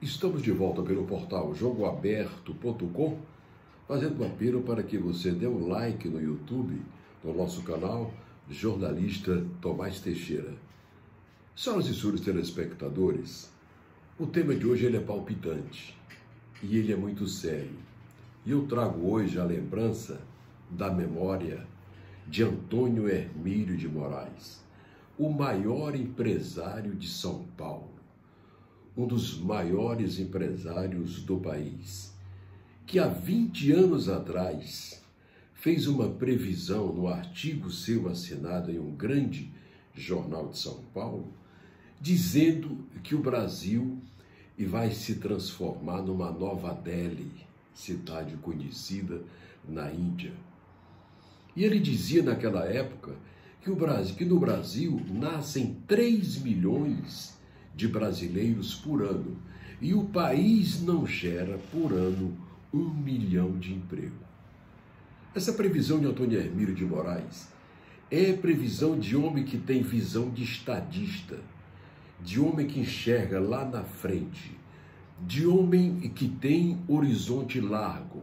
Estamos de volta pelo portal jogoaberto.com, fazendo um apelo para que você dê um like no YouTube, no nosso canal, jornalista Tomás Teixeira. Senhoras e senhores telespectadores, o tema de hoje ele é palpitante e ele é muito sério. E eu trago hoje a lembrança da memória de Antônio Hermílio de Moraes, o maior empresário de São Paulo, um dos maiores empresários do país, que há 20 anos atrás fez uma previsão no artigo seu assinado em um grande jornal de São Paulo, dizendo que o Brasil vai se transformar numa nova Delhi, cidade conhecida na Índia. E ele dizia naquela época que no Brasil nascem 3 milhões de brasileiros por ano e o país não gera por ano 1 milhão de emprego. Essa previsão de Antônio Hermílio de Moraes é previsão de homem que tem visão de estadista, de homem que enxerga lá na frente, de homem que tem horizonte largo,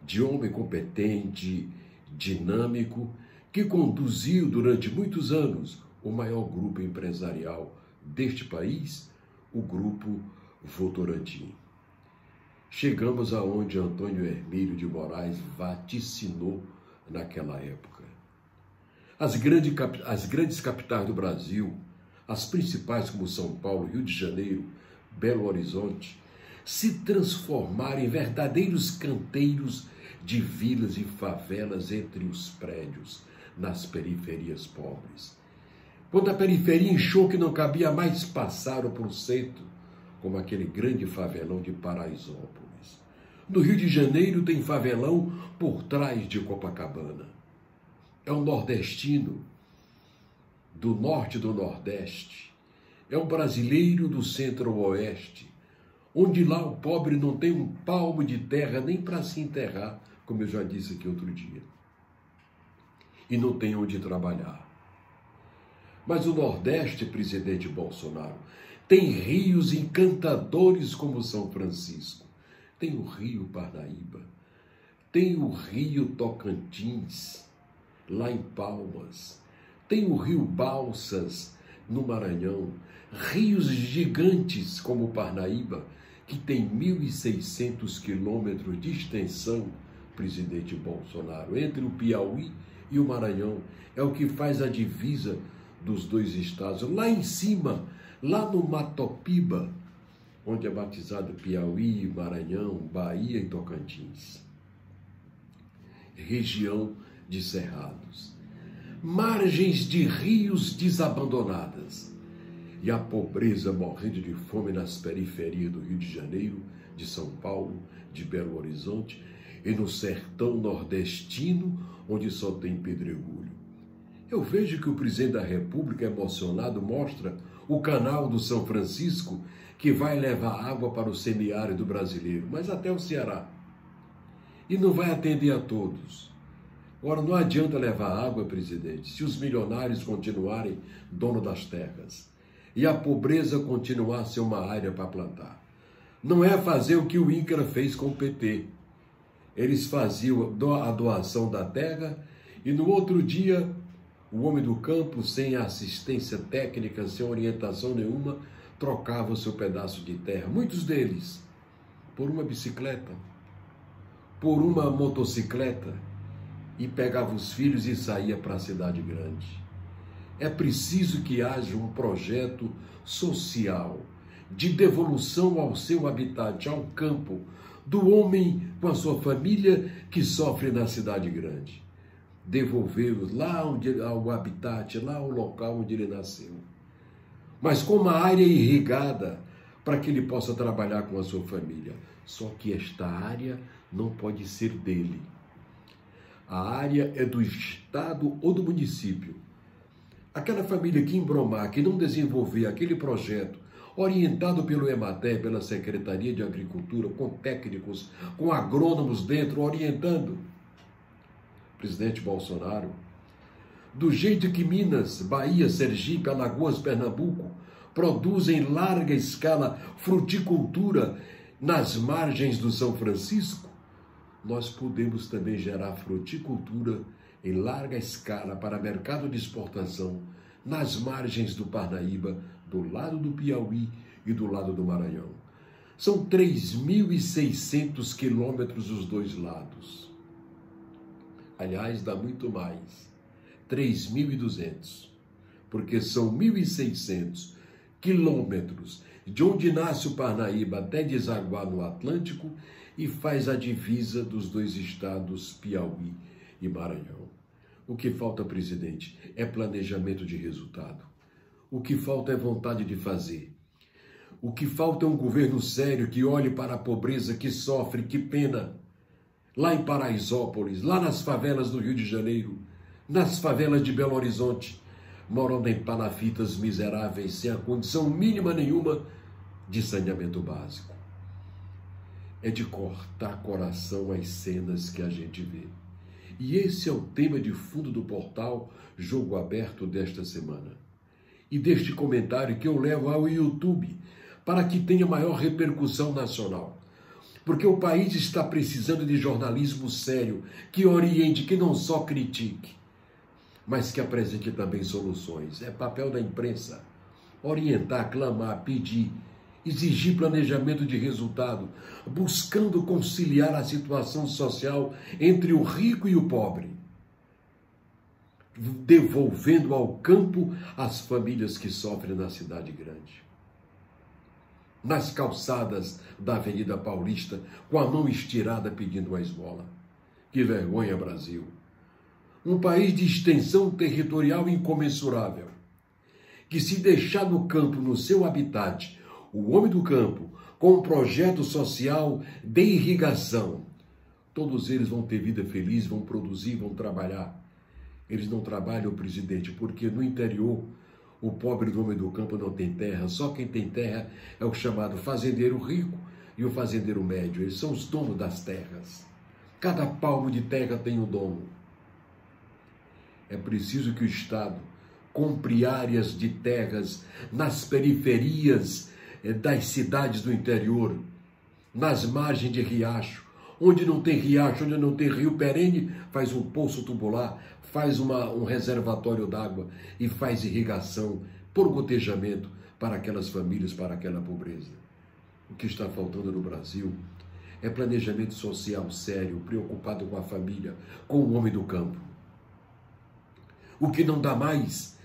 de homem competente, dinâmico, que conduziu durante muitos anos o maior grupo empresarial deste país, o Grupo Votorantim. Chegamos aonde Antônio Hermílio de Moraes vaticinou naquela época. As grandes capitais do Brasil, as principais como São Paulo, Rio de Janeiro, Belo Horizonte, se transformaram em verdadeiros canteiros de vilas e favelas entre os prédios, nas periferias pobres. Quando a periferia inchou que não cabia mais, passaram para o centro, como aquele grande favelão de Paraisópolis. No Rio de Janeiro tem favelão por trás de Copacabana. É um nordestino do norte do Nordeste. É um brasileiro do Centro-Oeste, onde lá o pobre não tem um palmo de terra nem para se enterrar, como eu já disse aqui outro dia. E não tem onde trabalhar. Mas o Nordeste, presidente Bolsonaro, tem rios encantadores como São Francisco. Tem o Rio Parnaíba, tem o Rio Tocantins, lá em Palmas, tem o Rio Balsas, no Maranhão, rios gigantes como o Parnaíba, que tem 1.600 quilômetros de extensão, presidente Bolsonaro, entre o Piauí e o Maranhão. É o que faz a divisa dos dois estados. Lá em cima, lá no Matopiba, onde é batizado Piauí, Maranhão, Bahia e Tocantins. Região de cerrados. Margens de rios desabandonadas. E a pobreza morrendo de fome nas periferias do Rio de Janeiro, de São Paulo, de Belo Horizonte e no sertão nordestino, onde só tem pedregulho. Eu vejo que o presidente da República, emocionado, mostra o canal do São Francisco, que vai levar água para o semiárido brasileiro, mas até o Ceará. E não vai atender a todos. Agora, não adianta levar água, presidente, se os milionários continuarem dono das terras e a pobreza continuar a ser uma área para plantar. Não é fazer o que o INCRA fez com o PT. Eles faziam a doação da terra e no outro dia o homem do campo, sem assistência técnica, sem orientação nenhuma, trocava o seu pedaço de terra, muitos deles, por uma bicicleta, por uma motocicleta, e pegava os filhos e saía para a cidade grande. É preciso que haja um projeto social de devolução ao seu habitat, ao campo, do homem com a sua família que sofre na cidade grande. Devolvê-los lá onde ao habitat, lá ao local onde ele nasceu. Mas com uma área irrigada para que ele possa trabalhar com a sua família. Só que esta área não pode ser dele. A área é do estado ou do município. Aquela família que embromar, que não desenvolver aquele projeto orientado pelo EMATER, pela Secretaria de Agricultura, com técnicos, com agrônomos dentro, orientando. Presidente Bolsonaro, do jeito que Minas, Bahia, Sergipe, Alagoas, Pernambuco produzem em larga escala fruticultura nas margens do São Francisco, nós podemos também gerar fruticultura em larga escala para mercado de exportação nas margens do Parnaíba, do lado do Piauí e do lado do Maranhão. São 3.600 quilômetros os dois lados. Aliás, dá muito mais, 3.200, porque são 1.600 quilômetros de onde nasce o Parnaíba até desaguar no Atlântico e faz a divisa dos dois estados, Piauí e Maranhão. O que falta, presidente, é planejamento de resultado. O que falta é vontade de fazer. O que falta é um governo sério que olhe para a pobreza, que sofre, que pena. Lá em Paraisópolis, lá nas favelas do Rio de Janeiro, nas favelas de Belo Horizonte, moram em palafitas miseráveis, sem a condição mínima nenhuma de saneamento básico. É de cortar coração as cenas que a gente vê. E esse é o tema de fundo do portal Jogo Aberto desta semana. E deste comentário que eu levo ao YouTube, para que tenha maior repercussão nacional. Porque o país está precisando de jornalismo sério, que oriente, que não só critique, mas que apresente também soluções. É papel da imprensa orientar, clamar, pedir, exigir planejamento de resultado, buscando conciliar a situação social entre o rico e o pobre, devolvendo ao campo as famílias que sofrem na cidade grande. Nas calçadas da Avenida Paulista, com a mão estirada pedindo uma esmola. Que vergonha, Brasil! Um país de extensão territorial incomensurável, que se deixar no campo, no seu habitat, o homem do campo, com um projeto social de irrigação, todos eles vão ter vida feliz, vão produzir, vão trabalhar. Eles não trabalham, presidente, porque no interior o pobre do homem do campo não tem terra. Só quem tem terra é o chamado fazendeiro rico e o fazendeiro médio. Eles são os donos das terras. Cada palmo de terra tem um dono. É preciso que o Estado compre áreas de terras nas periferias das cidades do interior, nas margens de riacho. Onde não tem riacho, onde não tem rio perene, faz um poço tubular, faz um reservatório d'água e faz irrigação por gotejamento para aquelas famílias, para aquela pobreza. O que está faltando no Brasil é planejamento social sério, preocupado com a família, com o homem do campo. O que não dá mais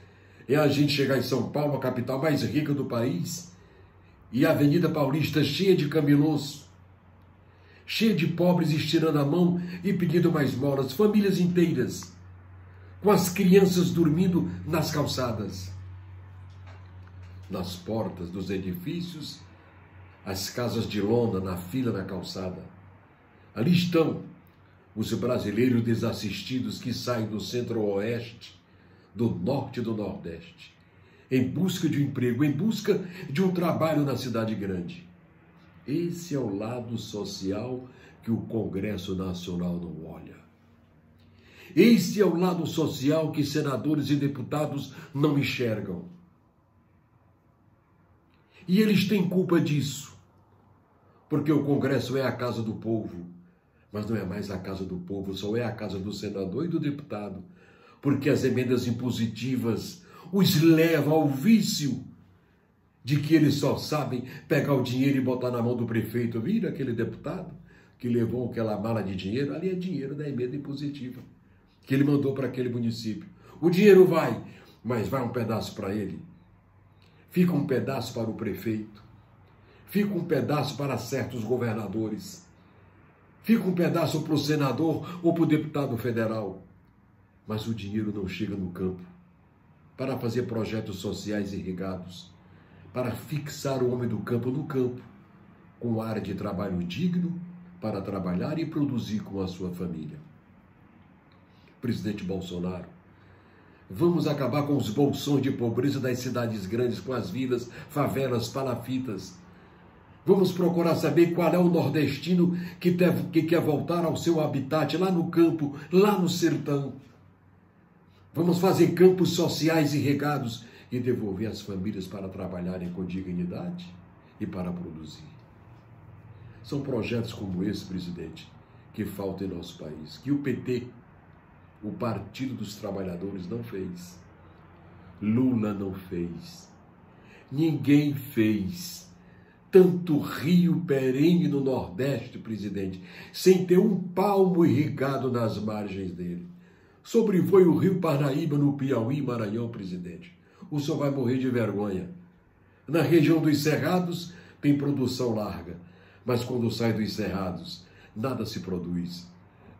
é a gente chegar em São Paulo, a capital mais rica do país, e a Avenida Paulista cheia de camelôs, cheia de pobres estirando a mão e pedindo mais esmolas, famílias inteiras, com as crianças dormindo nas calçadas, nas portas dos edifícios, as casas de lona na fila na calçada. Ali estão os brasileiros desassistidos que saem do centro-oeste, do norte e do nordeste, em busca de um emprego, em busca de um trabalho na cidade grande. Esse é o lado social que o Congresso Nacional não olha. Esse é o lado social que senadores e deputados não enxergam. E eles têm culpa disso, porque o Congresso é a casa do povo, mas não é mais a casa do povo, só é a casa do senador e do deputado, porque as emendas impositivas os levam ao vício de que eles só sabem pegar o dinheiro e botar na mão do prefeito. Vira aquele deputado que levou aquela mala de dinheiro, ali é dinheiro da emenda impositiva, que ele mandou para aquele município. O dinheiro vai, mas vai um pedaço para ele. Fica um pedaço para o prefeito. Fica um pedaço para certos governadores. Fica um pedaço para o senador ou para o deputado federal. Mas o dinheiro não chega no campo para fazer projetos sociais irrigados, para fixar o homem do campo no campo, com área de trabalho digno para trabalhar e produzir com a sua família. Presidente Bolsonaro, vamos acabar com os bolsões de pobreza das cidades grandes, com as vilas, favelas, palafitas. Vamos procurar saber qual é o nordestino que quer voltar ao seu habitat, lá no campo, lá no sertão. Vamos fazer campos sociais irrigados e devolver as famílias para trabalharem com dignidade e para produzir. São projetos como esse, presidente, que faltam em nosso país, que o PT, o Partido dos Trabalhadores, não fez. Lula não fez. Ninguém fez. Tanto rio perene no Nordeste, presidente, sem ter um palmo irrigado nas margens dele. Sobrevoe o rio Parnaíba no Piauí, Maranhão, presidente. O senhor vai morrer de vergonha. Na região dos Cerrados tem produção larga, mas quando sai dos Cerrados, nada se produz,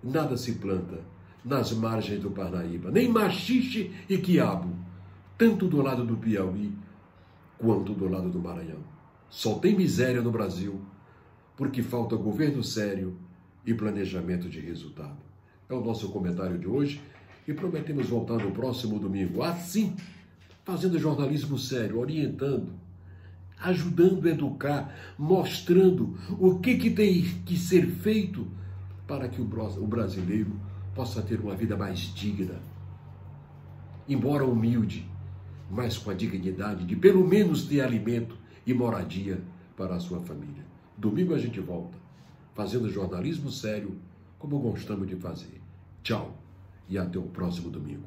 nada se planta nas margens do Parnaíba, nem maxixe e quiabo, tanto do lado do Piauí quanto do lado do Maranhão. Só tem miséria no Brasil porque falta governo sério e planejamento de resultado. É o nosso comentário de hoje e prometemos voltar no próximo domingo, assim, fazendo jornalismo sério, orientando, ajudando a educar, mostrando o que tem que ser feito para que o brasileiro possa ter uma vida mais digna, embora humilde, mas com a dignidade de pelo menos ter alimento e moradia para a sua família. Domingo a gente volta, fazendo jornalismo sério, como gostamos de fazer. Tchau e até o próximo domingo.